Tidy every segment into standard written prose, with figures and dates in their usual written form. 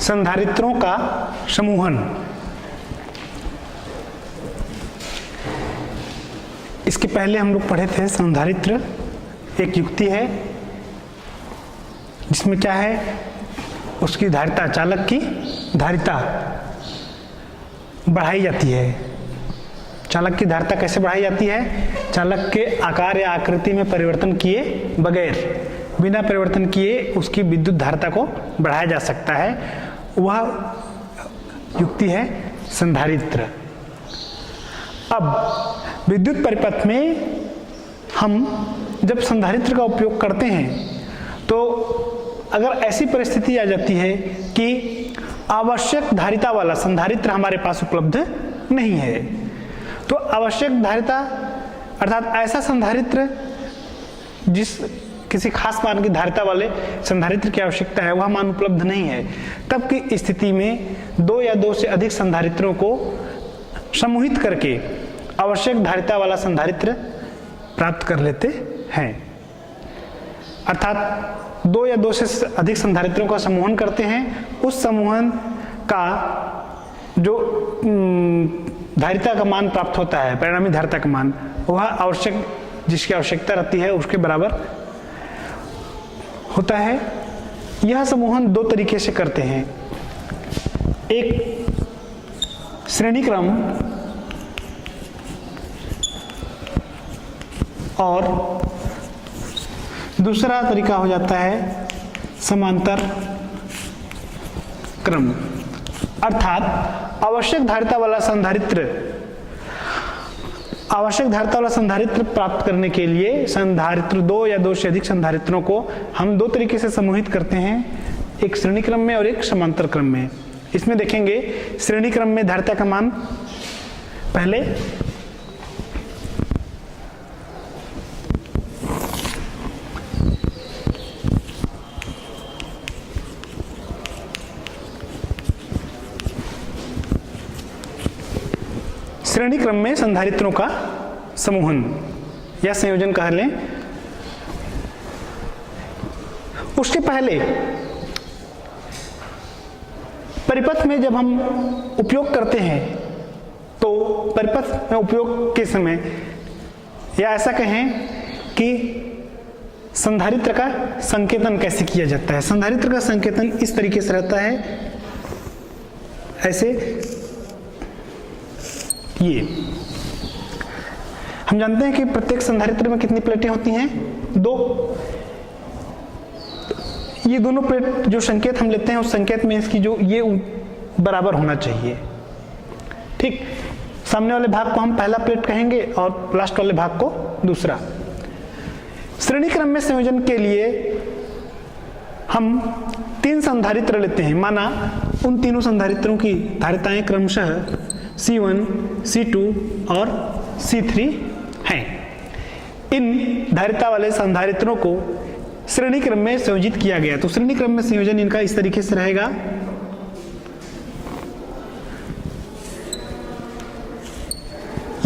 संधारित्रों का समूहन। इसके पहले हम लोग पढ़े थे संधारित्र एक युक्ति है जिसमें क्या है, उसकी धारिता, चालक की धारिता बढ़ाई जाती है। चालक की धारिता कैसे बढ़ाई जाती है? चालक के आकार या आकृति में परिवर्तन किए बगैर, बिना परिवर्तन किए उसकी विद्युत धारिता को बढ़ाया जा सकता है, वह युक्ति है संधारित्र। अब विद्युत परिपथ में हम जब संधारित्र का उपयोग करते हैं तो अगर ऐसी परिस्थिति आ जाती है कि आवश्यक धारिता वाला संधारित्र हमारे पास उपलब्ध नहीं है, तो आवश्यक धारिता अर्थात ऐसा संधारित्र जिस किसी खास मान की धारिता वाले संधारित्र की आवश्यकता है, वह मान उपलब्ध नहीं है, तब की स्थिति में दो या दो से अधिक संधारित्रों को समूहित करके आवश्यक धारिता वाला संधारित्र प्राप्त कर लेते हैं। अर्थात दो या दो से अधिक संधारित्रों का समूहन करते हैं, उस समूहन का जो धारिता का मान प्राप्त होता है, परिणामी धारिता का मान, वह आवश्यक जिसकी आवश्यकता रहती है उसके बराबर होता है। यह समूहन दो तरीके से करते हैं, एक श्रेणी क्रम और दूसरा तरीका हो जाता है समांतर क्रम। अर्थात आवश्यक धारिता वाला संधारित्र प्राप्त करने के लिए संधारित्र दो या दो से अधिक संधारित्रों को हम दो तरीके से समूहित करते हैं, एक श्रेणी क्रम में और एक समांतर क्रम में। इसमें देखेंगे श्रेणी क्रम में धारिता का मान पहले श्रेणी क्रम में संधारित्रों का समूहन या संयोजन कह लें। उसके पहले परिपथ में जब हम उपयोग करते हैं तो परिपथ में उपयोग के समय या ऐसा कहें कि संधारित्र का संकेतन कैसे किया जाता है। संधारित्र का संकेतन इस तरीके से रहता है, ऐसे ये हम जानते हैं कि प्रत्येक संधारित्र में कितनी प्लेटें होती हैं? दो। ये दोनों प्लेट जो संकेत हम लेते हैं उस संकेत में इसकी जो ये बराबर होना चाहिए। ठीक, सामने वाले भाग को हम पहला प्लेट कहेंगे और लास्ट वाले भाग को दूसरा। श्रेणी क्रम में संयोजन के लिए हम तीन संधारित्र लेते हैं। माना उन तीनों संधारित्रों की धारिताएं क्रमशः C1, C2 और C3 हैं। इन धारिता वाले संधारित्रों को श्रेणी क्रम में संयोजित किया गया। तो श्रेणी क्रम में संयोजन इनका इस तरीके से रहेगा,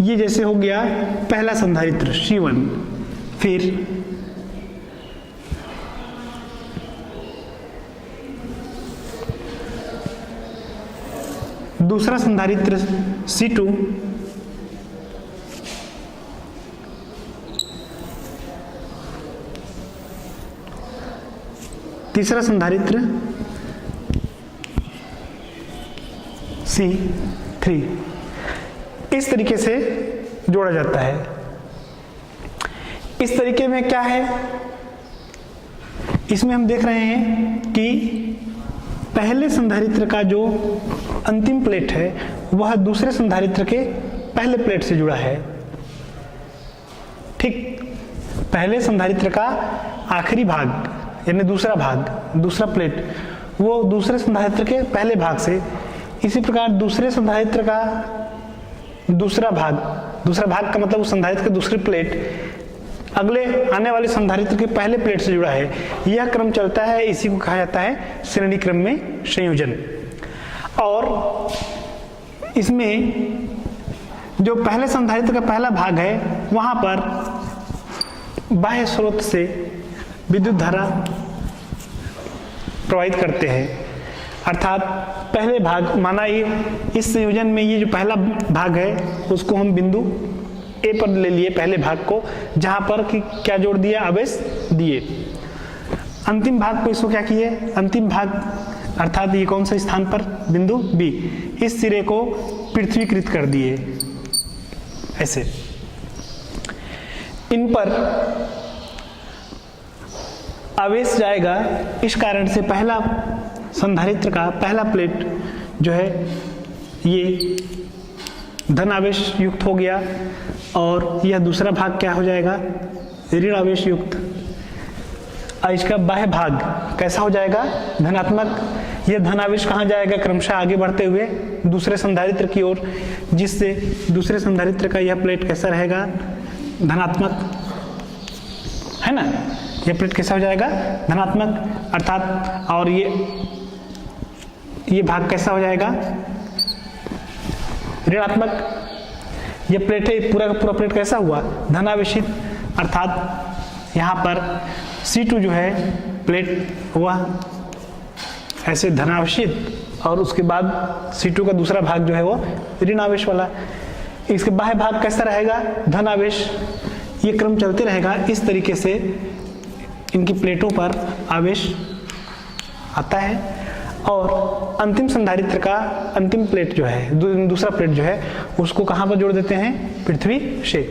ये जैसे हो गया पहला संधारित्र C1, फिर दूसरा संधारित्र C2, तीसरा संधारित्र C3। इस तरीके से जोड़ा जाता है। इस तरीके में क्या है, इसमें हम देख रहे हैं कि पहले संधारित्र का जो अंतिम प्लेट है वह दूसरे संधारित्र के पहले प्लेट से जुड़ा है। ठीक, पहले संधारित्र का आखिरी भाग यानी दूसरा भाग, दूसरा प्लेट, वो दूसरे संधारित्र के पहले भाग से, इसी प्रकार दूसरे संधारित्र का दूसरा भाग का मतलब उस संधारित्र के दूसरी प्लेट अगले आने वाले संधारित्र के पहले प्लेट से जुड़ा है। यह क्रम चलता है, इसी को कहा जाता है श्रेणी क्रम में संयोजन। और इसमें जो पहले संधारित्र का पहला भाग है वहां पर बाह्य स्रोत से विद्युत धारा प्रवाहित करते हैं। अर्थात पहले भाग माना ये इस संयोजन में ये जो पहला भाग है उसको हम बिंदु ए पर ले लिए, पहले भाग को, जहां पर कि क्या जोड़ दिया, आवेश दिए। अंतिम भाग को इसको क्या किए, अंतिम भाग अर्थात ये कौन सा स्थान पर, बिंदु बी, इस सिरे को पृथ्वीकृत कर दिए ऐसे। इन पर आवेश जाएगा, इस कारण से पहला संधारित्र का पहला प्लेट जो है ये धन आवेश युक्त हो गया और यह दूसरा भाग क्या हो जाएगा, ऋण आवेश युक्त। इसका बाह्य भाग कैसा हो जाएगा, धनात्मक। यह धन आवेश कहाँ जाएगा, क्रमशः आगे बढ़ते हुए दूसरे संधारित्र की ओर, जिससे दूसरे संधारित्र का यह प्लेट कैसा रहेगा, धनात्मक, है ना। यह प्लेट कैसा हो जाएगा, धनात्मक अर्थात, और ये भाग कैसा हो जाएगा, ऋणात्मक। यह प्लेट है, पूरा का पूरा प्लेट कैसा हुआ, धनावेशित, अर्थात यहाँ पर C2 जो है प्लेट हुआ ऐसे धनावेशित और उसके बाद C2 का दूसरा भाग जो है वो ऋण आवेश वाला। इसके बाह्य भाग कैसा रहेगा, धन आवेश। ये क्रम चलते रहेगा, इस तरीके से इनकी प्लेटों पर आवेश आता है और अंतिम संधारित्र का अंतिम प्लेट जो है, दूसरा प्लेट जो है, उसको कहाँ पर जोड़ देते हैं, पृथ्वी से।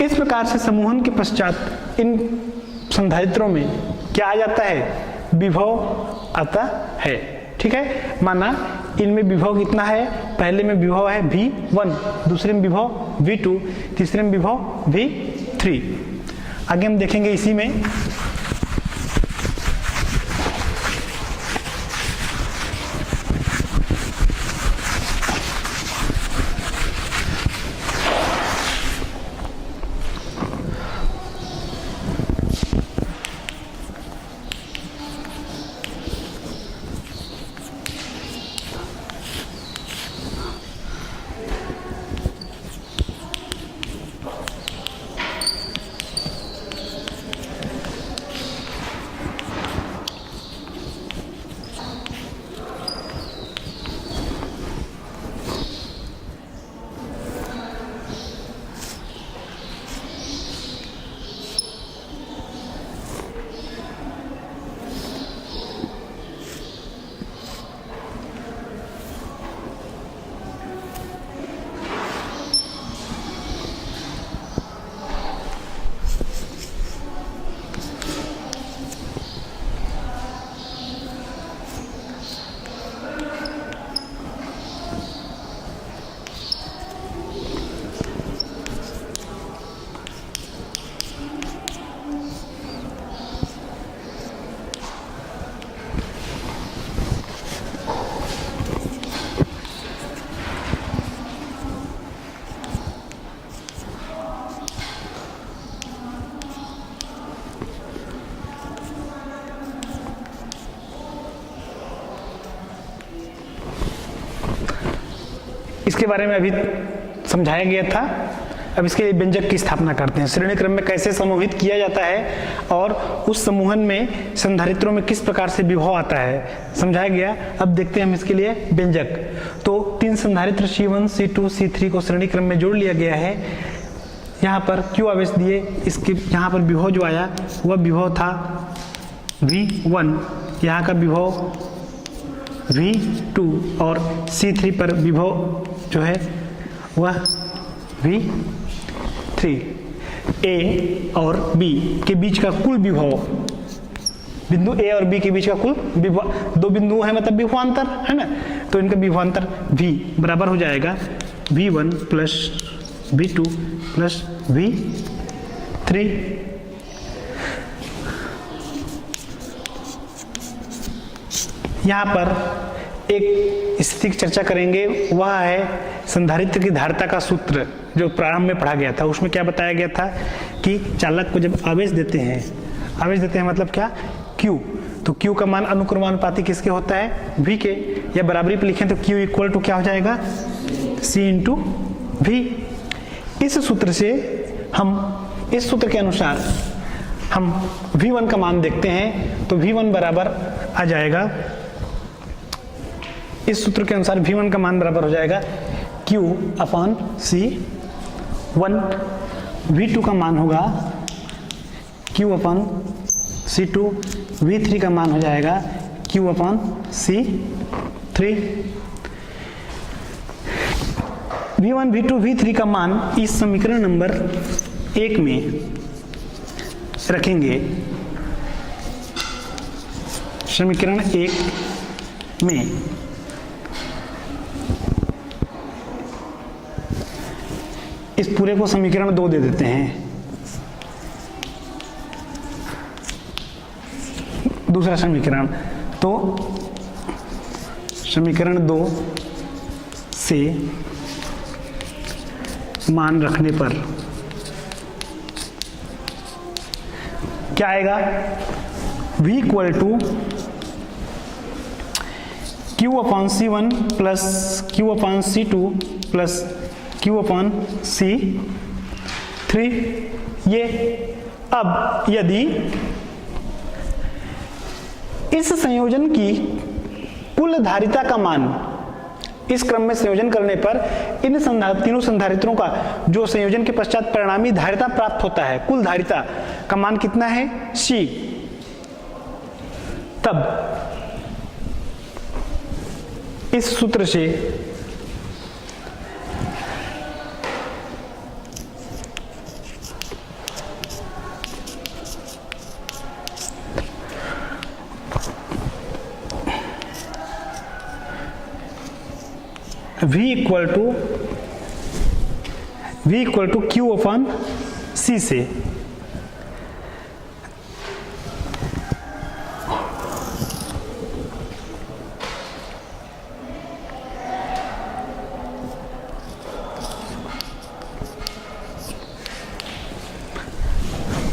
इस प्रकार से समूहन के पश्चात इन संधारित्रों में क्या आ जाता है, विभव आता है। ठीक है, माना इनमें विभव कितना है, पहले में विभव है V1, दूसरे में विभव V2, तीसरे में विभव V3। आगे हम देखेंगे इसी में इसके बारे में अभी समझाया गया था। अब इसके लिए व्यंजक की स्थापना करते हैं, श्रेणी क्रम में कैसे समूहित किया जाता है और उस समूहन में संधारित्रों में किस प्रकार से विभव आता है, समझाया गया। अब देखते हैं हम इसके लिए व्यंजक। तो तीन संधारित्र C1, C2, C3 को श्रेणी क्रम में जोड़ लिया गया है। यहाँ पर Q आवेश दिए, इसके यहाँ पर विभव जो आया वह विभव था V1, यहाँ का विभव V2 और C3 पर विभव जो है वह V3। A और B के बीच का कुल विभव, बिंदु A और B के बीच का कुल विभव, दो बिंदु है मतलब विभवांतर है ना, तो इनका विभवांतर V बराबर हो जाएगा V1 plus V2 plus V3। यहाँ पर एक स्थिति की चर्चा करेंगे, वह है संधारित्र की धारिता का सूत्र जो प्रारंभ में पढ़ा गया था। उसमें क्या बताया गया था कि चालक को जब आवेश देते हैं, आवेश देते हैं मतलब क्या, Q, तो Q का मान अनुक्रमानुपाती किसके होता है, V के, या बराबरी पे लिखें तो Q इक्वल टू क्या हो जाएगा, C इंटू V। इस सूत्र से हम, इस सूत्र के अनुसार हम V1 का मान देखते हैं, तो V1 बराबर आ जाएगा इस सूत्र के अनुसार V1 का मान बराबर हो जाएगा Q अपॉन C1, V2 का मान होगा Q अपॉन C2, V3 का मान हो जाएगा Q upon C3। V1, V2, V3 का मान इस समीकरण नंबर 1 में रखेंगे। समीकरण 1 में इस पूरे को समीकरण 2 दे देते हैं। दूसरा समीकरण, तो समीकरण 2 से मान रखने पर क्या आएगा? V equal to Q upon C1 plus Q upon C2 plus Q upon C3। ये अब यदि इस संयोजन की कुल धारिता का मान, इस क्रम में संयोजन करने पर इन तीनों संधारित्रों का जो संयोजन के पश्चात परिणामी धारिता प्राप्त होता है, कुल धारिता का मान कितना है? C। तब इस सूत्र से V equal to Q upon C से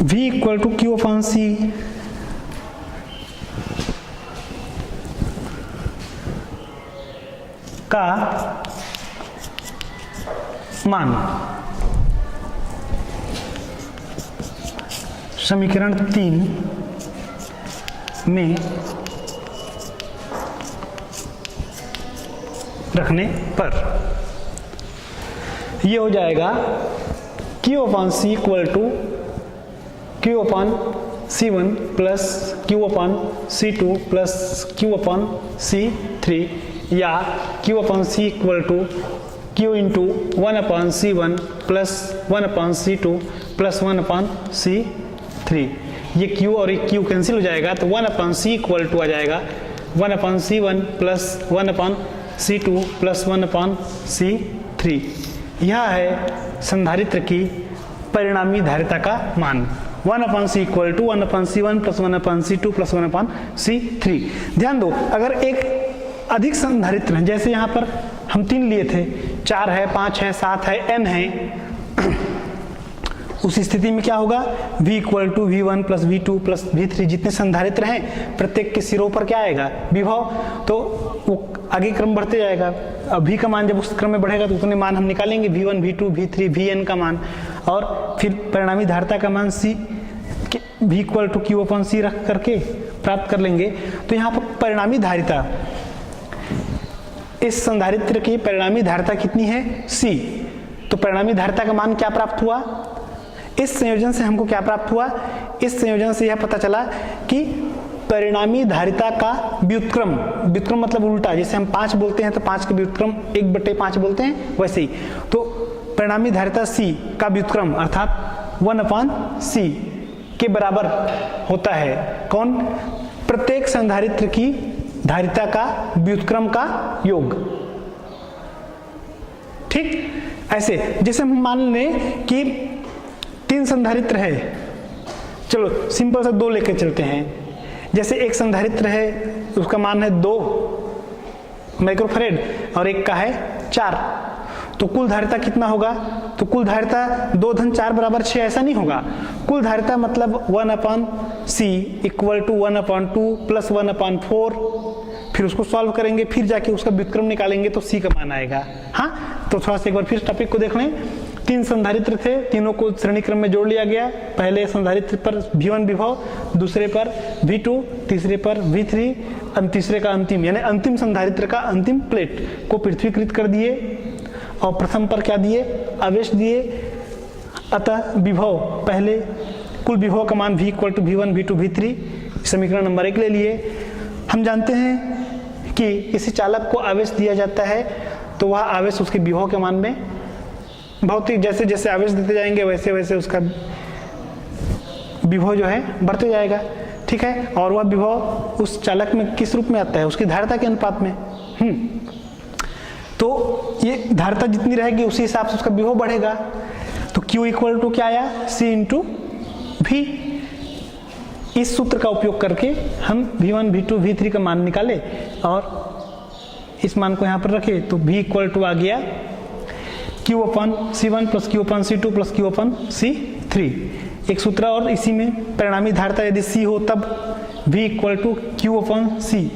V equal to Q upon C का मान समीकरण 3 में रखने पर यह हो जाएगा Q upon C equal to Q upon C1 plus Q upon C2 plus Q upon C3, या Q upon C equal to Q into 1 upon C1 plus 1 upon C2 plus 1 upon C3। ये Q और ये Q cancel हो जाएगा, तो 1 upon C equal to आ जाएगा 1 upon C1 plus 1 upon C2 plus 1 upon C3। यह है संधारित्र की परिणामी धारिता का मान। 1 upon C equal to 1 upon C1 plus 1 upon C2 plus 1 upon C3। ध्यान दो, अगर एक अधिक संधारित्र हैं, जैसे यहाँ पर हम 3 लिए थे, 4 है, 5 है, 7 है, n है, उस स्थिति में क्या होगा? V equal to V1 plus V2 plus V3, जितने संधारित्र हैं प्रत्येक के सिरों पर क्या आएगा? विभव। तो वो आगे क्रम बढ़ते जाएगा। अब V का मान जब उस क्रम में बढ़ेगा तो उतने मान हम निकालेंगे, V1, V2, V3, Vn का मान, और फिर परिणामी धारिता का मान C V equal to Q upon C रख करके प्राप्त कर लेंगे। तो यहाँ पर परिणामी धारिता, इस संधारित्र की परिणामी धारिता कितनी है? C। तो परिणामी धारिता का मान क्या प्राप्त हुआ? इस संयोजन से हमको क्या प्राप्त हुआ? इस संयोजन से यह पता चला कि परिणामी धारिता का व्युत्क्रम, व्युत्क्रम मतलब उल्टा, जैसे हम 5 बोलते हैं तो 5 का व्युत्क्रम 1/5 बोलते हैं, वैसे ही तो परिणामी धारिता C का व्युत्क्रम अर्थात 1 अपॉन C के बराबर होता है। कौन? प्रत्येक संधारित्र की धारिता का व्युत्क्रम का योग। ठीक, ऐसे जैसे हम मान लें कि 3 संधारित्र है, चलो सिंपल सा 2 लेके चलते हैं। जैसे एक संधारित्र है, उसका मान है 2 माइक्रोफैराड और एक का है 4, तो कुल धारिता कितना होगा? तो कुल धारिता 2 धन 4 बराबर 6 ऐसा नहीं होगा। कुल धारिता मतलब 1 upon C equal to 1 upon 2 plus 1 upon 4, फिर उसको सॉल्व करेंगे, फिर जाके उसका व्युत्क्रम निकालेंगे तो C का मान आएगा। हाँ, तो थोड़ा सा एक बार फिर टॉपिक को देख लें। तीन संधारित्र थे, तीनों को श्रेणी क्रम में जोड़ लिया गया। पहले संधारित्र पर V1 विभव, दूसरे पर V2, तीसरे पर V3, तीसरे का अंतिम यानी अंतिम संधारित्र का अंतिम प्लेट को पृथ्वीकृत कर दिए और प्रथम पर क्या दिए, आवेश दिए। अतः विभव पहले कुल विभव का मान V = V1 V2 V3 समीकरण नंबर 1 ले लिए। हम जानते हैं कि किसी चालक को आवेश दिया जाता है तो वह आवेश उसके विभव के मान में भौतिक जैसे जैसे आवेश देते जाएंगे वैसे वैसे उसका विभव जो है बढ़ते जाएगा, ठीक है। और वह विभव उस चालक में किस रूप में आता है, उसकी धारिता के अनुपात में। तो ये धारिता जितनी रहेगी उसी हिसाब से उसका विभव बढ़ेगा। तो Q = क्या आया, C × V। इस सूत्र का उपयोग करके हम V1 V2 V3 का मान निकाले और इस मान को यहाँ पर रखे तो V = आ गया Q/C1 + Q/C2 + Q/C3। एक सूत्र और इसी में परिणामी धारिता यदि C हो तब V = Q/C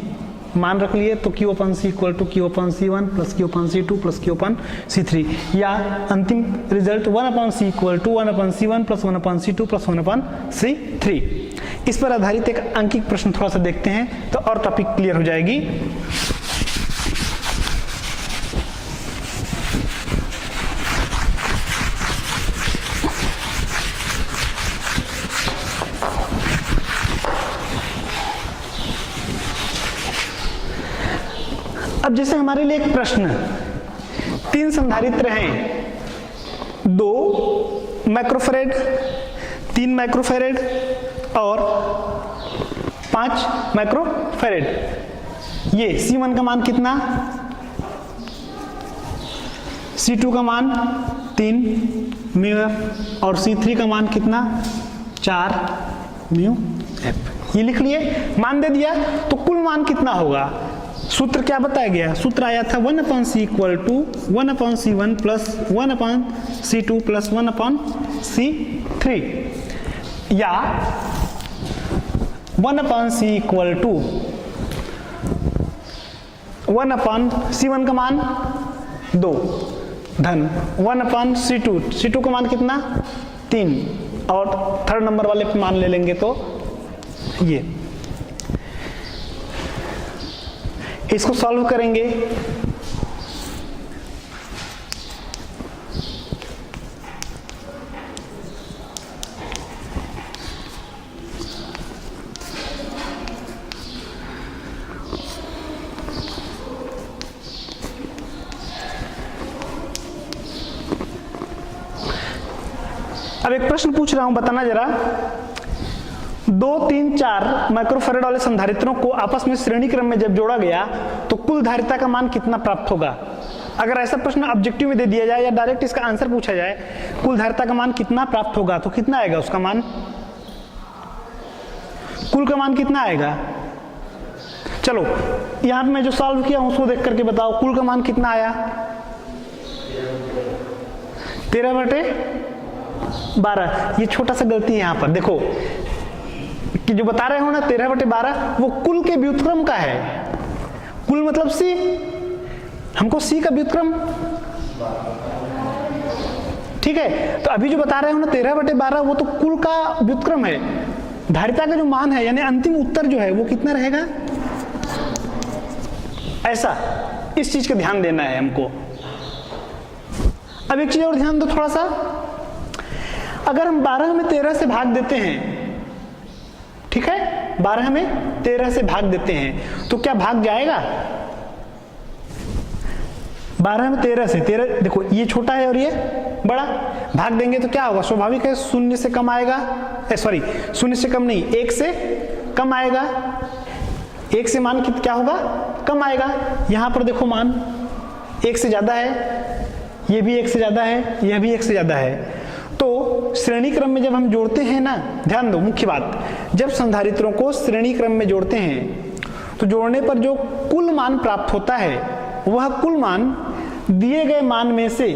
मान रख लिए तो Q/C = Q/C1 + Q/C2 + Q/C3 या अंतिम result 1/C = 1/C1 + 1/C2 + 1/C3। इस पर आधारित एक अंकित प्रश्न थोड़ा सा देखते हैं तो और टॉपिक क्लियर हो जाएगी। अब जैसे हमारे लिए एक प्रश्न, तीन संधारित्र हैं, 2 माइक्रोफैरेड, 3 माइक्रोफैरेड और 5 माइक्रोफैरेड। ये C1 का मान कितना, C2 का मान 3 μF और C3 का मान कितना 4 μF। ये लिख लिए, मान दे दिया। तो कुल मान कितना होगा, सूत्र क्या बताया गया, सूत्र आया था 1/C = 1/C1 + 1/C2 + 1/C3 या 1/C = 1/C1 का मान 2 धन 1/C2, C2 का मान कितना 3 और थर्ड नंबर वाले पे मान ले लेंगे तो ये। इसको सॉल्व करेंगे अब एक प्रश्न पूछ रहा हूं, बताना जरा। 2, 3, 4 माइक्रोफैरेड वाले संधारित्रों को आपस में श्रेणी क्रम में जब जोड़ा गया तो कुल धारिता का मान कितना प्राप्त होगा। अगर ऐसा प्रश्न ऑब्जेक्टिव में दे दिया जाए या डायरेक्ट इसका आंसर पूछा जाए, कुल धारिता का मान कितना प्राप्त होगा, तो कितना आएगा उसका मान, कुल का मान कितना आएगा। चलो यहां पे मैं जो सॉल्व किया हूं उसको देख करके बताओ, कुल का मान कितना आया 13/12। ये छोटा सा गलती है यहां पर, देखो कि जो बता रहे हो ना 13/12 वो कुल के व्युत्क्रम का है। कुल मतलब C, हमको C का व्युत्क्रम, ठीक है। तो अभी जो बता रहे हो ना 13/12 वो तो कुल का व्युत्क्रम है। धारिता का जो मान है यानी अंतिम उत्तर जो है वो कितना रहेगा, ऐसा। इस चीज का ध्यान देना है हमको। अब एक चीज और ध्यान दो थोड़ा सा, अगर हम 12 में 13 से भाग देते हैं, ठीक है, 12 में 13 से भाग देते हैं तो क्या भाग जाएगा। 12 में 13 से 13, देखो ये छोटा है और ये बड़ा, भाग देंगे तो क्या होगा, स्वाभाविक है 0 से कम आएगा, सॉरी 0 से कम नहीं, 1 से कम आएगा। 1 से मान क्या होगा, कम आएगा। यहां पर देखो मान 1 से ज्यादा है, ये भी 1 से ज्यादा है, यह भी 1 से ज्यादा है। तो श्रेणी क्रम में जब हम जोड़ते हैं ना, ध्यान दो मुख्य बात, जब संधारित्रों को श्रेणी क्रम में जोड़ते हैं तो जोड़ने पर जो कुल मान प्राप्त होता है वह कुल मान दिए गए मान में से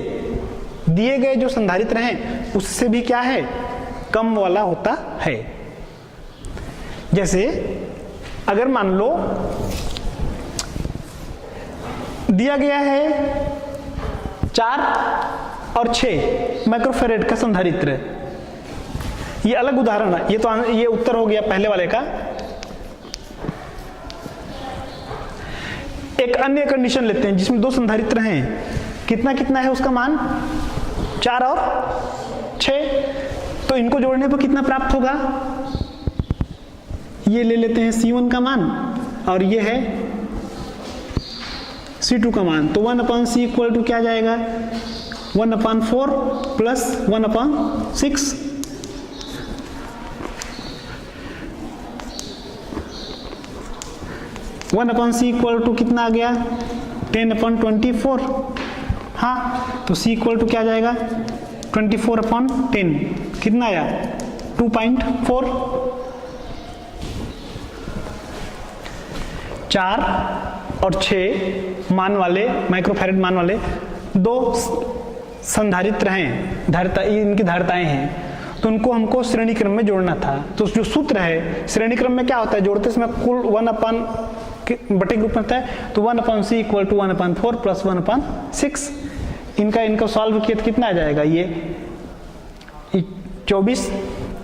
दिए गए जो संधारित्र हैं उससे भी क्या है, कम वाला होता है। जैसे अगर मान लो दिया गया है 4 और 6 माइक्रोफेरेड का संधारित्र। ये अलग उदाहरण है, ये उत्तर हो गया पहले वाले का। एक अन्य कंडीशन लेते हैं जिसमें 2 संधारित्र हैं, कितना कितना है उसका मान, 4 और 6। तो इनको जोड़ने पर कितना प्राप्त होगा, ये ले लेते हैं C1 का मान और ये है C2 का मान। तो 1/C इक्वल टू क्या जाएगा, 1/4 plus 1/6। One upon C equal to कितना आ गया, 10/24। हाँ, तो C इक्वल टू क्या जाएगा, 24/10 कितना आया, 2.4। 4 और 6 मान वाले, माइक्रोफैरेड मान वाले 2 संधारित्र हैं, धारिता, इनकी धारिताएं हैं, तो उनको हमको श्रेणी क्रम में जोड़ना था। तो जो सूत्र है श्रेणी क्रम में क्या होता है, जोड़ते समय कुल 1 बटे ग्रुप में होता है, तो 1/C इक्वल टू 1/4 प्लस 1/6। इनका सॉल्व किया तो कितना आ जाएगा, ये 24,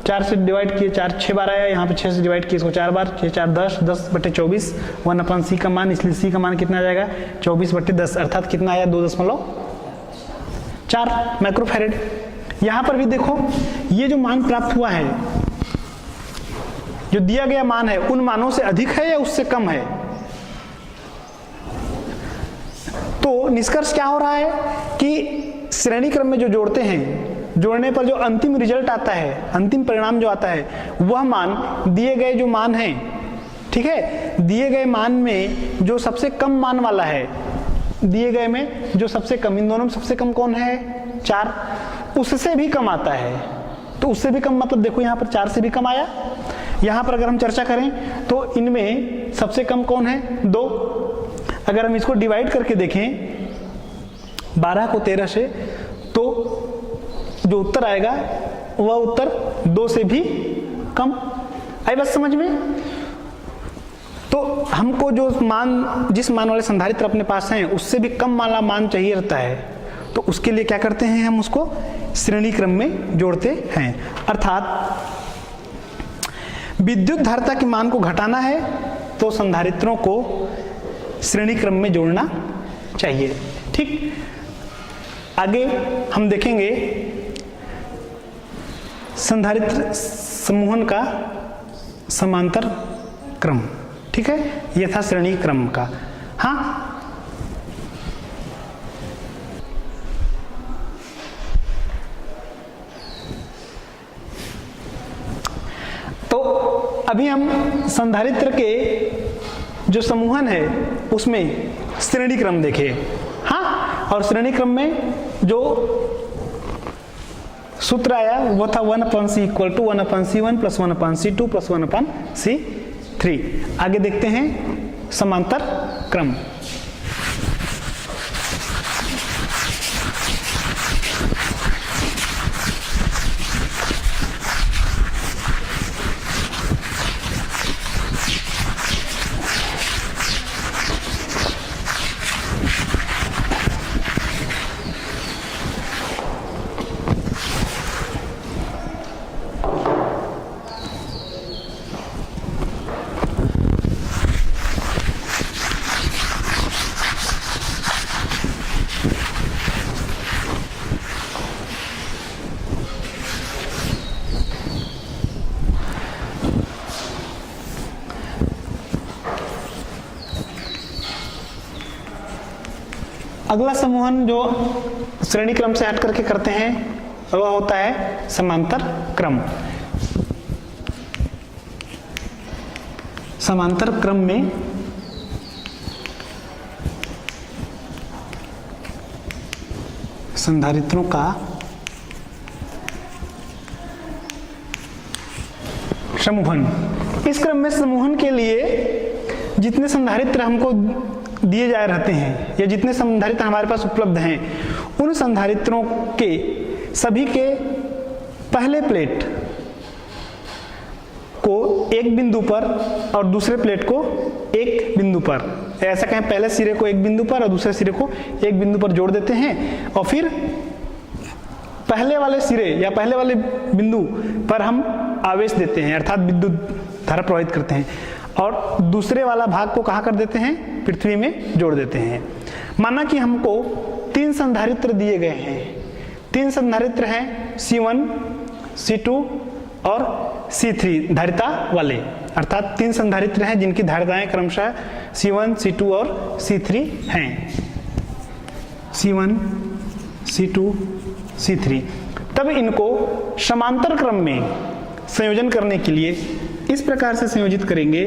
4 से डिवाइड किए 4 6 बार आया, यहाँ पे 6 से डिवाइड किए इसको 4 बार, 6 4 10, 10/24, 1/C का मान, इसलिए C का मान कितना आ जाएगा, 24/10, अर्थात कितना आया, 2.4 माइक्रोफैरेड। यहाँ पर भी देखो ये जो मान प्राप्त हुआ है, जो दिया गया मान है उन मानों से अधिक है या उससे कम है। तो निष्कर्ष क्या हो रहा है कि श्रेणी क्रम में जो जोड़ते हैं, जोड़ने पर जो अंतिम रिजल्ट आता है, अंतिम परिणाम जो आता है, वह मान दिए गए जो मान है, ठीक है, दिए गए मान में जो सबसे कम मान वाला है, दिए गए में जो सबसे कम, इन दोनों में सबसे कम कौन है, 4, उससे भी कम आता है। तो उससे भी कम मतलब देखो यहाँ पर 4 से भी कम आया। यहाँ पर अगर हम चर्चा करें तो इनमें सबसे कम कौन है, 2। अगर हम इसको डिवाइड करके देखें 12 को 13 से, तो जो उत्तर आएगा वह उत्तर 2 से भी कम। आई बात समझ में। तो हमको जो मान, जिस मान वाले संधारित्र अपने पास हैं उससे भी कम वाला मान चाहिए रहता है, तो उसके लिए क्या करते हैं, हम उसको श्रेणी क्रम में जोड़ते हैं। अर्थात विद्युत धारिता के मान को घटाना है तो संधारित्रों को श्रेणी क्रम में जोड़ना चाहिए। ठीक, आगे हम देखेंगे संधारित्र समूहन का समांतर क्रम। ठीक है, यह था श्रेणी क्रम का। हाँ, तो अभी हम संधारित्र के जो समूहन है उसमें श्रेणी क्रम देखे। हाँ, और श्रेणी क्रम में जो सूत्र आया वो था 1/C equal to 1/C1 plus 1/C2 plus 1/C3। आगे देखते हैं समांतर क्रम। अगला समूहन जो श्रेणी क्रम से हट करके करते हैं वह होता है समांतर क्रम। समांतर क्रम में संधारित्रों का समूहन। इस क्रम में समूहन के लिए जितने संधारित्र हमको दिए जाए रहते हैं या जितने संधारित्र हमारे पास उपलब्ध हैं, उन संधारित्रों के सभी के पहले प्लेट को एक बिंदु पर और दूसरे प्लेट को एक बिंदु पर, ऐसा कहें पहले सिरे को एक बिंदु पर और दूसरे सिरे को एक बिंदु पर जोड़ देते हैं और फिर पहले वाले सिरे या पहले वाले बिंदु पर हम आवेश देते हैं, अर्थात विद्युत धारा प्रवाहित करते हैं, और दूसरे वाला भाग को कहाँ कर देते हैं, पृथ्वी में जोड़ देते हैं। माना कि हमको 3 संधारित्र दिए गए हैं। 3 संधारित्र हैं C1, C2 और C3 धारिता वाले, अर्थात 3 संधारित्र हैं जिनकी धारिताएं क्रमशः C1, C2 और C3 हैं। C1, C2, C3। तब इनको समांतर क्रम में संयोजन करने के लिए इस प्रकार से संयोजित करेंगे।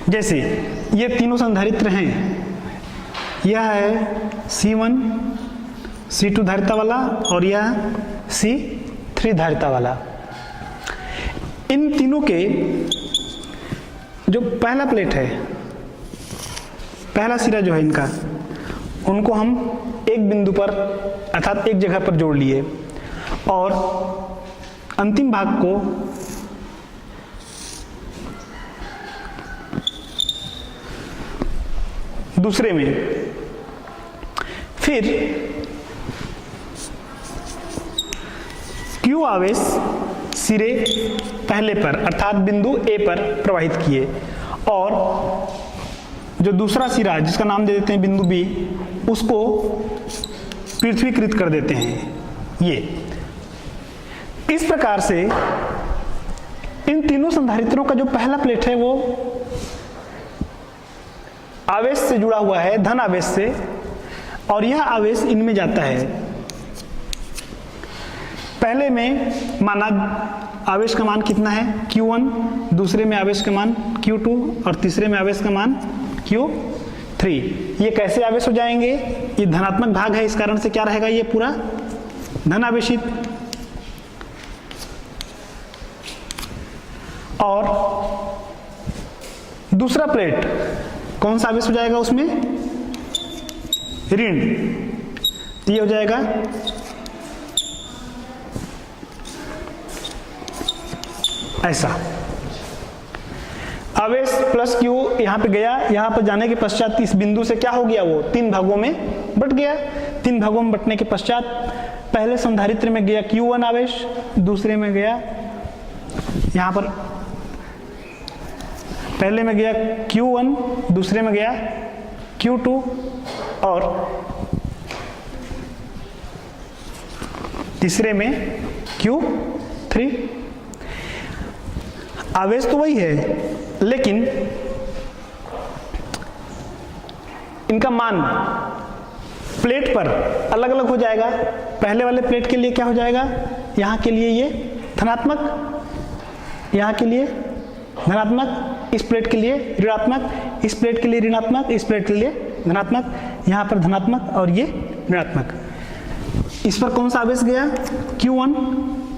जैसे ये तीनों संधारित्र हैं, यह है C1, C2 धारिता वाला और यह C3 धारिता वाला। इन तीनों के जो पहला प्लेट है, पहला सिरा जो है इनका, उनको हम एक बिंदु पर अर्थात एक जगह पर जोड़ लिए और अंतिम भाग को दूसरे में, फिर Q आवेश सिरे पहले पर अर्थात बिंदु A पर प्रवाहित किए और जो दूसरा सिरा जिसका नाम दे देते हैं बिंदु B, उसको पृथ्वीकृत कर देते हैं। ये इस प्रकार से इन तीनों संधारित्रों का जो पहला प्लेट है वो आवेश से जुड़ा हुआ है, धन आवेश से, और यह आवेश इनमें जाता है। पहले में माना आवेश का मान कितना है, Q1, दूसरे में आवेश का मान Q2 और तीसरे में आवेश का मान Q3। ये कैसे आवेश हो जाएंगे, ये धनात्मक भाग है, इस कारण से क्या रहेगा, ये पूरा धन आवेशित। और दूसरा प्लेट कौन सा आवेश हो जाएगा उसमें, ऋण। ये हो जाएगा ऐसा, आवेश प्लस Q यहां पे गया, यहां पर जाने के पश्चात इस बिंदु से क्या हो गया, वो 3 भागों में बट गया। 3 भागों में बटने के पश्चात पहले संधारित्र में गया Q1 आवेश, दूसरे में गया यहां पर, पहले में गया Q1, दूसरे में गया Q2 और तीसरे में Q3। आवेश तो वही है, लेकिन इनका मान प्लेट पर अलग अलग हो जाएगा। पहले वाले प्लेट के लिए क्या हो जाएगा, यहां के लिए ये धनात्मक, यहां के लिए धनात्मक, इस प्लेट के लिए ऋणात्मक, इस प्लेट के लिए ऋणात्मक, इस प्लेट के लिए धनात्मक, यहां पर धनात्मक और ये ऋणात्मक। इस पर कौन सा आवेश गया, Q1,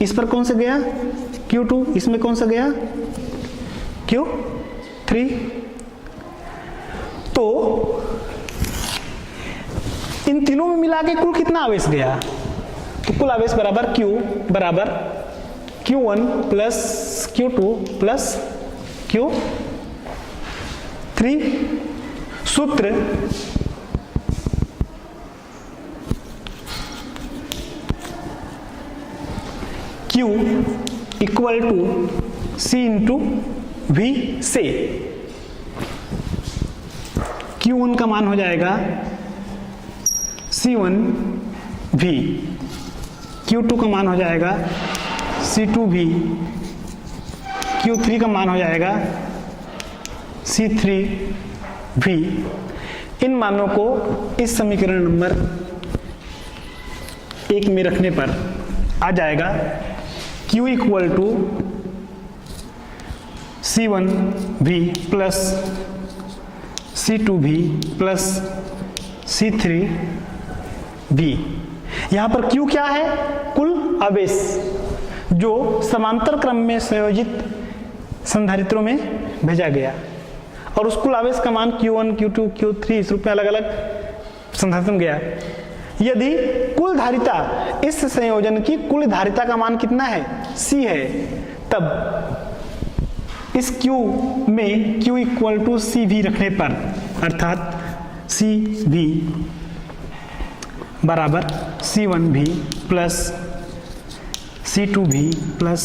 इस पर कौन सा गया, Q2, इसमें कौन सा गया, Q3। तो इन तीनों में मिला के कुल कितना आवेश गया, तो कुल आवेश बराबर Q बराबर Q1 plus Q2 plus Q3। सूत्र Q equal to C into V से Q1 का मान हो जाएगा C1 V, Q2 का मान हो जाएगा C2 V, Q3 का मान हो जाएगा C3 V। इन मानों को इस समीकरण नंबर 1 में रखने पर आ जाएगा Q equal to C1 V plus C2 V plus C3 V। यहां पर Q क्या है, कुल आवेश जो समांतर क्रम में संयोजित संधारित्रों में भेजा गया, और उस कुल आवेश का मान Q1, Q2, Q3 इस रूप में अलग अलग संधारित्र में गया। यदि कुल धारिता, इस संयोजन की कुल धारिता का मान कितना है, C है, तब इस Q में Q इक्वल टू CV रखने पर, अर्थात CV बराबर C1V plus C2V plus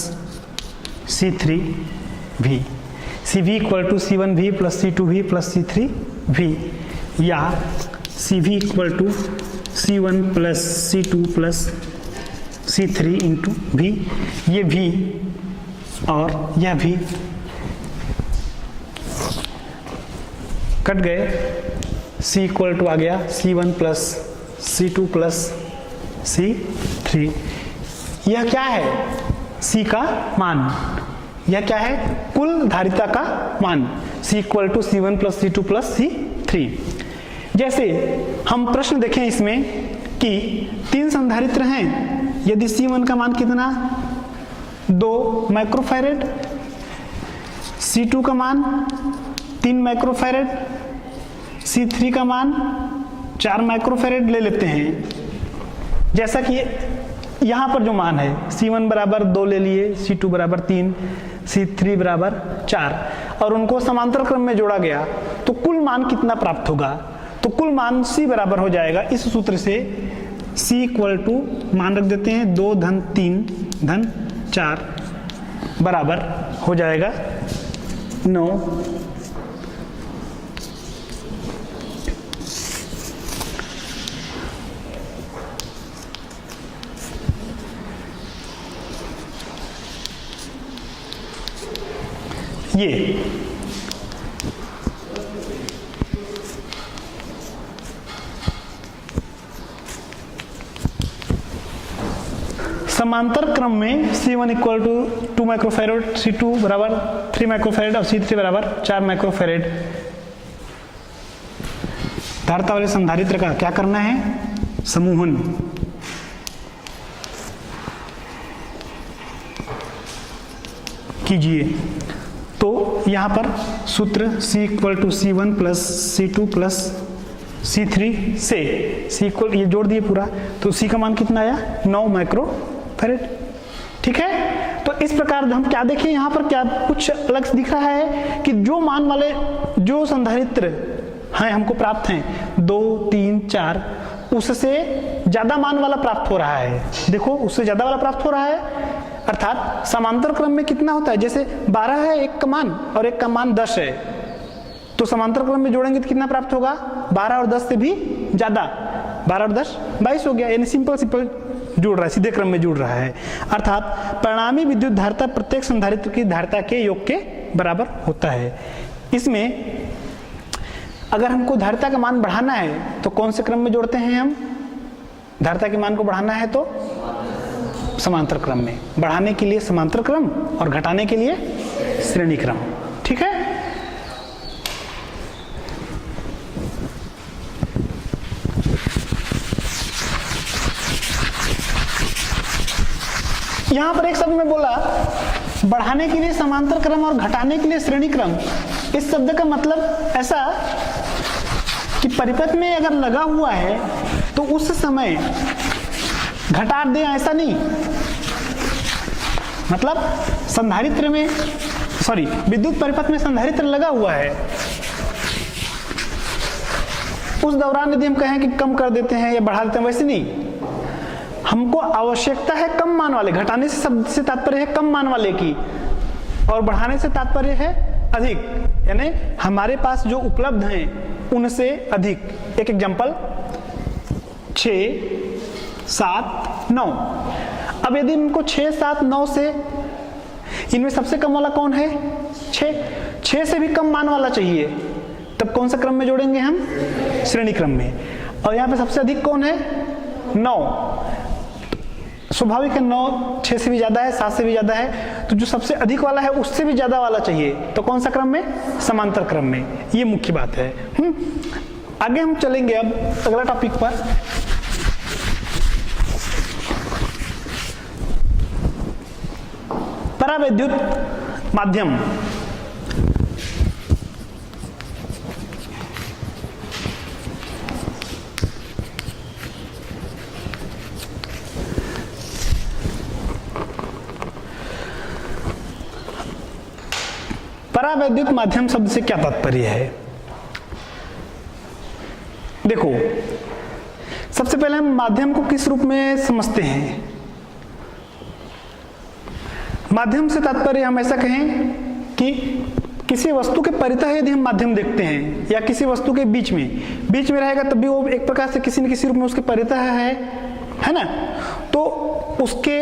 C3V, CV equal to C1V plus C2V plus C3V, या CV equal to C1 plus C2 plus C3 into V, ये V और यह V कट गए, C इक्वल टू आ गया C1 plus C2 plus C3। यह क्या है, C का मान, यह क्या है, कुल धारिता का मान, C equal to C1 plus C2 plus C3। जैसे हम प्रश्न देखें इसमें कि 3 संधारित्र हैं, यदि C1 का मान कितना 2 माइक्रोफैरेड, C2 का मान 3 माइक्रोफैरेड, C3 का मान 4 माइक्रोफैरेड ले लेते हैं। जैसा कि यहाँ पर जो मान है, C1 बराबर 2 ले लिए, C2 बराबर 3, C3 बराबर 4, और उनको समांतर क्रम में जोड़ा गया, तो कुल मान कितना प्राप्त होगा, तो कुल मान C बराबर हो जाएगा इस सूत्र से, C इक्वल टू मान रख देते हैं 2 धन 3 धन 4 बराबर हो जाएगा 9। ये समांतर क्रम में C1 equal to 2 microfarad, C2 बराबर 3 माइक्रोफैरेड और C3 बराबर 4 माइक्रोफैरेड धारिता वाले संधारित्र का क्या करना है, समूहन। कीजिए। तो यहां पर सूत्र C equal to C1 plus C2 plus C3 से C इक्वल, ये जोड़ दिए पूरा, तो C का मान कितना आया 9 माइक्रोफैरेड। ठीक है, तो इस प्रकार हम क्या देखें, यहाँ पर क्या कुछ अलग दिख रहा है कि जो मान वाले जो संधारित्र हैं हमको प्राप्त हैं 2, 3, 4, उससे ज्यादा मान वाला प्राप्त हो रहा है। देखो उससे ज्यादा वाला प्राप्त हो रहा है, अर्थात समांतर क्रम में कितना होता है, जैसे 12 है एक का मान और एक का मान 10 है, तो समांतर क्रम में जोड़ेंगे तो कितना प्राप्त होगा, 12 और 10 से भी ज्यादा, 12 और 10 22 हो गया, यानी सिंपल जुड़ रहा है, सीधे क्रम में जुड़ रहा है। अर्थात परिणामी विद्युत धारिता प्रत्येक संधारित्र की धारिता के योग के बराबर होता है। इसमें अगर हमको धारिता का मान बढ़ाना है तो कौन से क्रम में जोड़ते हैं हम, धारिता के मान को बढ़ाना है तो समांतर क्रम में, बढ़ाने के लिए समांतर क्रम और घटाने के लिए श्रेणी क्रम। ठीक है, यहां पर एक शब्द में बोला बढ़ाने के लिए समांतर क्रम और घटाने के लिए श्रेणी क्रम। इस शब्द का मतलब ऐसा कि परिपथ में अगर लगा हुआ है तो उस समय घटा दें, ऐसा नहीं, मतलब संधारित्र में विद्युत परिपथ में संधारित्र लगा हुआ है, उस दौरान यदि हम कहें कि कम कर देते हैं या बढ़ा देते हैं, वैसे नहीं, हमको आवश्यकता है कम मान वाले, घटाने से शब्द से तात्पर्य है कम मान वाले की, और बढ़ाने से तात्पर्य है अधिक, यानी हमारे पास जो उपलब्ध हैं उनसे अधिक। एक एग्जांपल 6, 7, 9। अब यदि इनको 6, 7, 9 से, इनमें सबसे कम वाला कौन है 6 से भी कम मान वाला चाहिए, तब कौन सा क्रम में जोड़ेंगे हम, श्रेणी क्रम में। और यहाँ पे सबसे अधिक कौन है 9, स्वाभाविक है 9 6 से भी ज्यादा है, 7 से भी ज्यादा है, तो जो सबसे अधिक वाला है उससे भी ज्यादा वाला चाहिए, तो कौन सा क्रम में, समांतर क्रम में। ये मुख्य बात है। आगे हम चलेंगे अब अगला टॉपिक पर। परावैद्युत माध्यम। परावैद्युत माध्यम शब्द से क्या तात्पर्य है? देखो, सबसे पहले हम माध्यम को किस रूप में समझते हैं। माध्यम से तात्पर्य हम ऐसा कहें कि किसी वस्तु के परितः यदि हम माध्यम देखते हैं या किसी वस्तु के बीच में रहेगा तब भी वो एक प्रकार से किसी न किसी रूप में उसके परितः है ना। तो उसके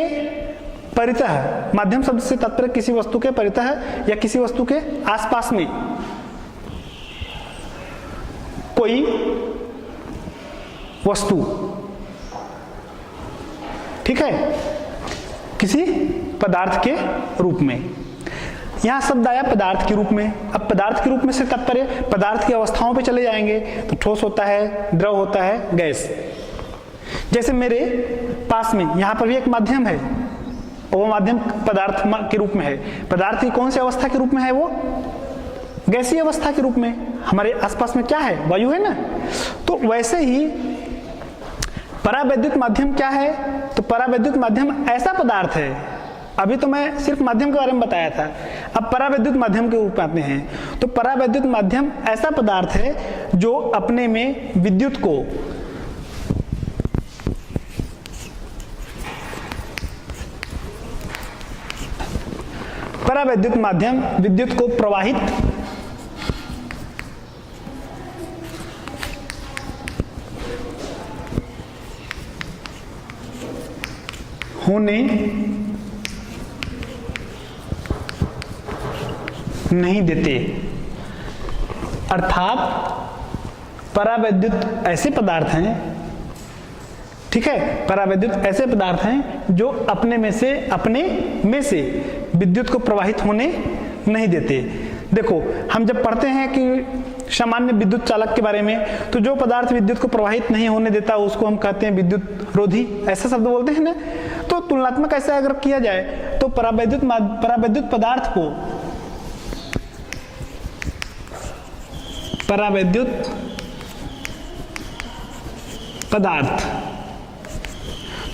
परितः, माध्यम शब्द से तात्पर्य किसी वस्तु के परितः या किसी वस्तु के आसपास में कोई वस्तु, ठीक है, किसी पदार्थ के रूप में। यहां शब्द आया पदार्थ के रूप में। अब पदार्थ के रूप में से तात्पर्य पदार्थ की अवस्थाओं पे चले जाएंगे तो ठोस होता है, द्रव होता है, गैस। जैसे मेरे पास में यहां पर भी एक माध्यम है, वो माध्यम पदार्थ के रूप में है। पदार्थ की कौन सी अवस्था के रूप में है? वो गैसीय अवस्था के रूप में। हमारे आसपास में क्या है? वायु है ना। तो वैसे ही परावैद्युत माध्यम क्या है? तो परावैद्युत माध्यम ऐसा पदार्थ है, अभी तो मैं सिर्फ माध्यम के बारे में बताया था, अब परावैद्युत माध्यम के रूप में आते हैं। तो परावैद्युत माध्यम ऐसा पदार्थ है जो अपने में विद्युत को परावैद्युत माध्यम विद्युत को प्रवाहित होने नहीं देते। अर्थात परावैद्युत ऐसे पदार्थ हैं, ठीक है, परावैद्युत ऐसे पदार्थ हैं जो अपने में से विद्युत को प्रवाहित होने नहीं देते। देखो, हम जब पढ़ते हैं कि सामान्य विद्युत चालक के बारे में, तो जो पदार्थ विद्युत को प्रवाहित नहीं होने देता उसको हम कहते हैं विद्युत रोधी, ऐसा शब्द बोलते हैं ना। तो तुलनात्मक ऐसा अगर किया जाए तो परावैद्युत पदार्थ को परावैद्युत पदार्थ,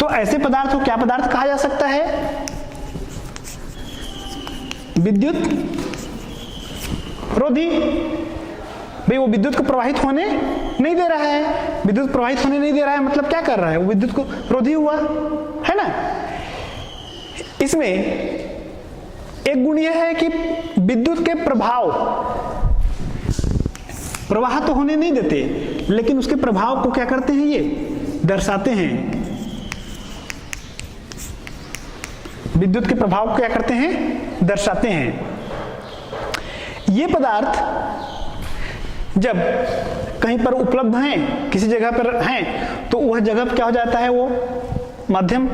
तो ऐसे पदार्थ को क्या पदार्थ कहा जा सकता है? विद्युत रोधी। भाई वो विद्युत को प्रवाहित होने नहीं दे रहा है, विद्युत प्रवाहित होने नहीं दे रहा है मतलब क्या कर रहा है? वो विद्युत को रोधी हुआ है ना। इसमें एक गुण यह है कि विद्युत के प्रवाह तो होने नहीं देते, लेकिन उसके प्रभाव को क्या करते हैं? ये दर्शाते हैं। विद्युत के प्रभाव को क्या करते हैं? दर्शाते हैं। ये पदार्थ जब कहीं पर उपलब्ध हैं, किसी जगह पर हैं, तो वह जगह पर क्या हो जाता है? वो माध्यम,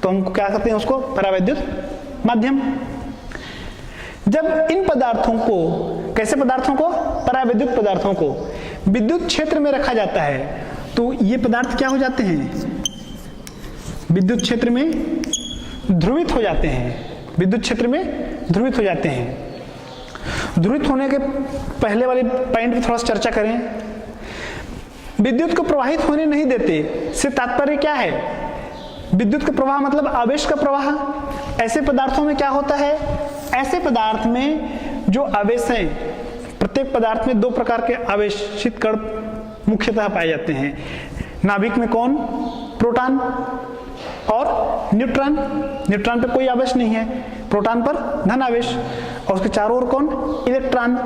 तो हम क्या कहते हैं उसको? परावैद्युत माध्यम। जब इन पदार्थों को, कैसे पदार्थों को? परावैद्युत पदार्थों को विद्युत क्षेत्र में रखा जाता है तो ये पदार्थ क्या हो जाते हैं? विद्युत क्षेत्र में ध्रुवित हो जाते हैं। विद्युत क्षेत्र में ध्रुवित हो जाते हैं। ध्रुवित होने के पहले वाले पॉइंट पे थोड़ा सा चर्चा करें। विद्युत को प्रवाहित होने नहीं देते से तात्पर्य क्या है? विद्युत का प्रवाह मतलब आवेश का प्रवाह। ऐसे पदार्थों में क्या होता है? ऐसे पदार्थ में जो आवेश हैं, प्रत्येक पदार्थ में दो प्रकार के आवेशित कण मुख्यतः पाए जाते हैं। नाभिक में कौन? प्रोटॉन और न्यूट्रॉन। न्यूट्रॉन पे कोई आवेश नहीं है, प्रोटॉन पर धन आवेश, और उसके चारों ओर कौन? इलेक्ट्रॉन।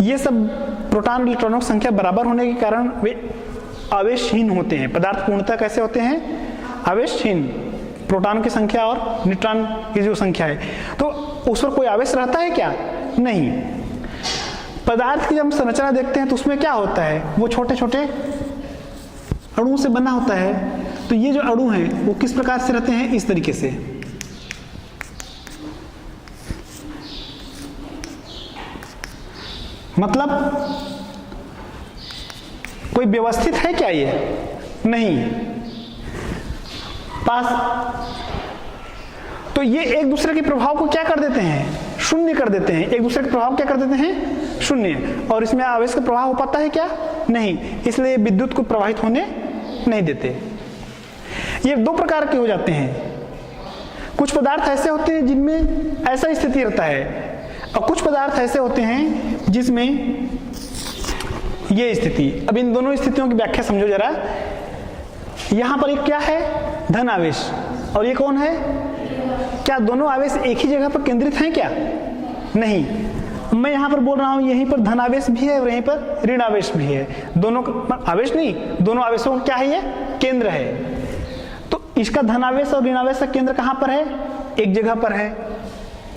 ये सब प्रोटॉन इलेक्ट्रॉनों की संख्या बराबर होने के कारण वे आवेशहीन होते हैं। पदार्थ पूर्णतः कैसे होते हैं? आवेशहीन। प्रोटॉन की संख्या और न्यूट्रॉन की जो संख्या है, तो उस पर कोई आवेश रहता है क्या? नहीं। पदार्थ की जब हम संरचना देखते हैं तो उसमें क्या होता है? वो छोटे छोटे अणुओं से बना होता है। तो ये जो अणु हैं वो किस प्रकार से रहते हैं? इस तरीके से। मतलब कोई व्यवस्थित है क्या? ये नहीं। पास तो ये एक दूसरे के प्रभाव को क्या कर देते हैं? शून्य कर देते हैं। एक दूसरे के प्रभाव क्या कर देते हैं? शून्य। और इसमें आवेश का प्रवाह हो पाता है क्या? नहीं। इसलिए विद्युत को प्रवाहित होने नहीं देते। ये दो प्रकार के हो जाते हैं। कुछ पदार्थ ऐसे होते हैं जिनमें ऐसा स्थिति रहता है, और कुछ पदार्थ ऐसे होते हैं जिसमें ये स्थिति, अब इन दोनों स्थितियों की व्याख्या समझो जरा। यहां पर एक क्या है, धन आवेश, और ये कौन है, क्या दोनों आवेश एक ही जगह पर केंद्रित हैं क्या? नहीं, मैं यहां पर बोल रहा हूं यहीं पर धन आवेश भी है और यहीं पर ऋण आवेश भी है। दोनों आवेश नहीं, दोनों आवेशों का क्या है, ये केंद्र है। तो इसका धन आवेश और ऋण आवेश का केंद्र कहां पर है, एक जगह पर है।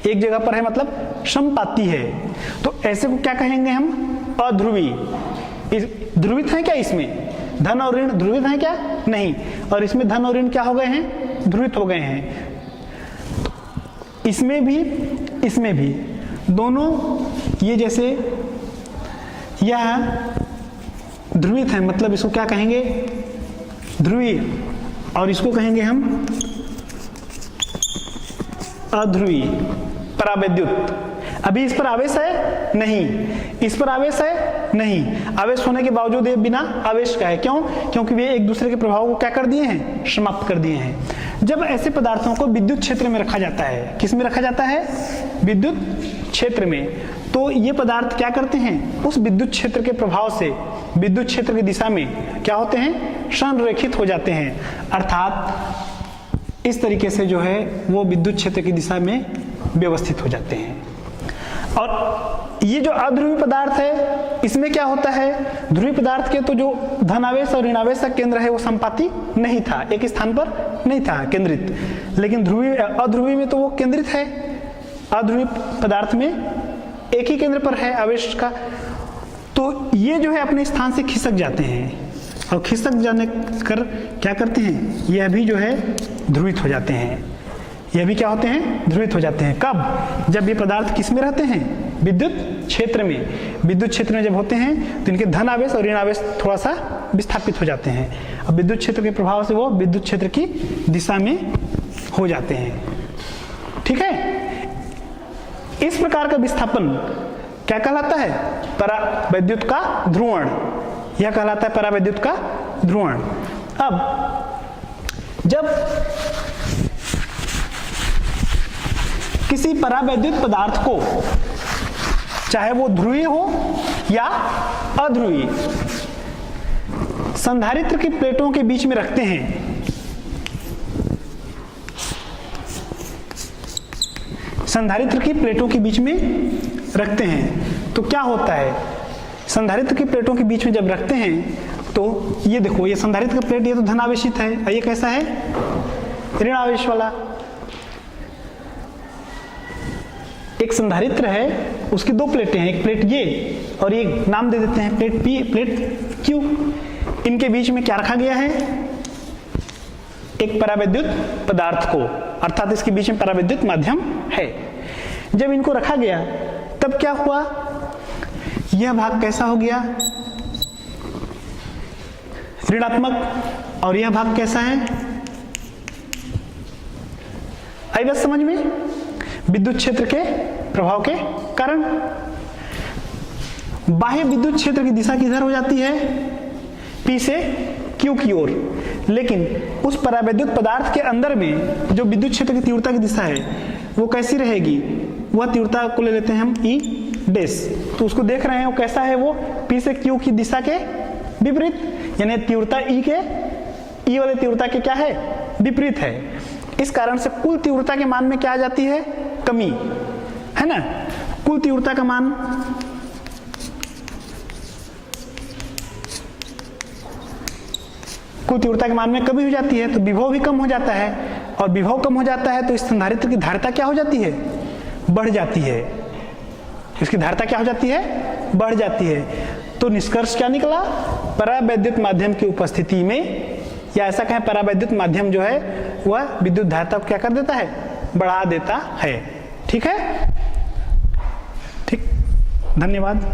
एक जगह पर है मतलब समपाती है। तो ऐसे को क्या कहेंगे हम, अध्रुवी। ध्रुवित है क्या, इसमें धन और ऋण ध्रुवित है क्या? नहीं। और इसमें धन और ऋण क्या हो गए हैं, ध्रुवित हो गए हैं। इसमें भी इसमें भी दोनों ये जैसे यह ध्रुवित है, मतलब इसको क्या कहेंगे, ध्रुवीय, और इसको कहेंगे हम अध्रुवीय, परावैद्युत। अभी इस पर आवेश है नहीं, इस पर आवेश है नहीं, आवेश होने के बावजूद ये बिना आवेश का है। क्यों? क्योंकि वे एक दूसरे के प्रभाव को क्या कर दिए हैं, समाप्त कर दिए हैं। जब ऐसे पदार्थों को विद्युत क्षेत्र में रखा जाता है, किस में रखा जाता है, विद्युत क्षेत्र में, तो ये पदार्थ क्या करते हैं, उस विद्युत क्षेत्र के प्रभाव से विद्युत क्षेत्र की दिशा में क्या होते हैं, संरेखित हो जाते हैं। अर्थात इस तरीके से जो है वो विद्युत क्षेत्र की दिशा में व्यवस्थित हो जाते हैं। और ये जो अध्रुवी पदार्थ है, इसमें क्या होता है, ध्रुवीय पदार्थ के तो जो धनावेश और ऋणावेश का केंद्र है वो संपाती नहीं था, एक स्थान पर नहीं था केंद्रित, लेकिन ध्रुवीय अध्रुवी में तो वो केंद्रित है। अध्रुवीय पदार्थ में एक ही केंद्र पर है आवेश का, तो ये जो है अपने स्थान से खिसक जाते हैं, और खिसक जाने कर क्या करते हैं, यह भी जो है ध्रुवित हो जाते हैं। यह भी क्या होते हैं, ध्रुवित हो जाते हैं। कब? जब ये पदार्थ किस में रहते हैं, विद्युत क्षेत्र में। विद्युत क्षेत्र में जब होते हैं तो इनके धन आवेश और ऋण आवेश थोड़ा सा विस्थापित हो जाते हैं, अब विद्युत क्षेत्र के प्रभाव से वो विद्युत क्षेत्र की दिशा में हो जाते हैं। ठीक है, इस प्रकार का विस्थापन क्या कहलाता है, परावैद्युत का ध्रुवण। यह कहलाता है परावैद्युत का ध्रुवण। अब जब किसी परावैद्युत पदार्थ को, चाहे वो ध्रुवीय हो या अध्रुवीय, संधारित्र की प्लेटों के बीच में रखते हैं, संधारित्र की प्लेटों के बीच में रखते हैं, तो क्या होता है, संधारित्र की प्लेटों के बीच में जब रखते हैं तो ये देखो, ये संधारित्र का प्लेट ये तो धनावेशित है, और ये कैसा है, ऋण आवेश वाला। एक संधारित्र है, उसकी दो प्लेटें हैं, एक प्लेट ये और एक नाम दे देते हैं प्लेट पी, प्लेट क्यू। इनके बीच में क्या रखा गया है, एक परावैद्युत पदार्थ को, अर्थात इसके बीच में परावैद्युत माध्यम है। जब इनको रखा गया तब क्या हुआ, यह भाग कैसा हो गया, ऋणात्मक, और यह भाग कैसा है, आई बात समझ में, विद्युत क्षेत्र के प्रभाव के कारण। बाह्य विद्युत क्षेत्र की दिशा किधर हो जाती है, P से Q की ओर, लेकिन उस परावैद्युत पदार्थ के अंदर में जो विद्युत क्षेत्र की तीव्रता की दिशा है वो कैसी रहेगी, वह तीव्रता को ले लेते हैं हम E डैश। तो उसको देख रहे हैं वो कैसा है, वो P से Q की दिशा के विपरीत, यानी तीव्रता E के E वाले तीव्रता के क्या है, विपरीत है। इस कारण से कुल तीव्रता के मान में क्या आ जाती है, कमी, है ना। कुल तीव्रता का मान कुल तीव्रता के मान में कमी हो जाती है, तो विभव भी कम हो जाता है, और विभव कम हो जाता है तो इस संधारित्र की धारिता क्या हो जाती है, बढ़ जाती है। इसकी धारिता क्या हो जाती है, बढ़ जाती है। तो निष्कर्ष क्या निकला, परावैद्युत माध्यम की उपस्थिति में, या ऐसा कहें परावैद्युत माध्यम जो है वह विद्युत धारिता को क्या कर देता है, बढ़ा देता है। ठीक है, ठीक, धन्यवाद।